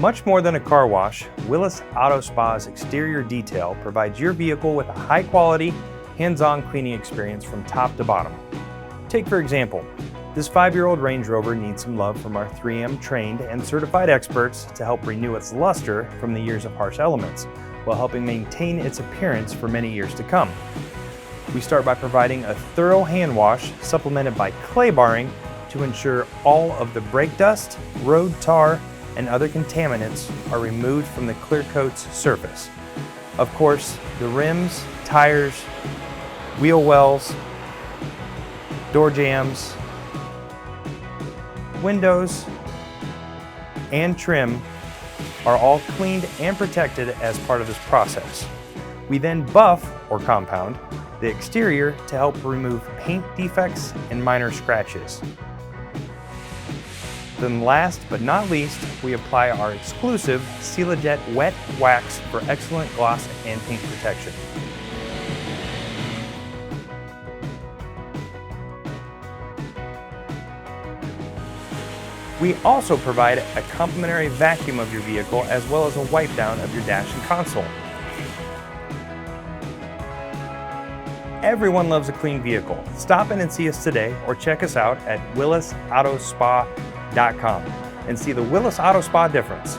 Much more than a car wash, Willis Auto Spa's exterior detail provides your vehicle with a high-quality, hands-on cleaning experience from top to bottom. Take for example, this 5-year-old Range Rover needs some love from our 3M trained and certified experts to help renew its luster from the years of harsh elements, while helping maintain its appearance for many years to come. We start by providing a thorough hand wash supplemented by clay barring to ensure all of the brake dust, road tar, and other contaminants are removed from the clear coat's surface. Of course, the rims, tires, wheel wells, door jambs, windows, and trim are all cleaned and protected as part of this process. We then buff, or compound, the exterior to help remove paint defects and minor scratches. Then last but not least, we apply our exclusive Cilajet Wet Wax for excellent gloss and paint protection. We also provide a complimentary vacuum of your vehicle as well as a wipe down of your dash and console. Everyone loves a clean vehicle. Stop in and see us today or check us out at willisautospa.com and see the Willis Auto Spa difference.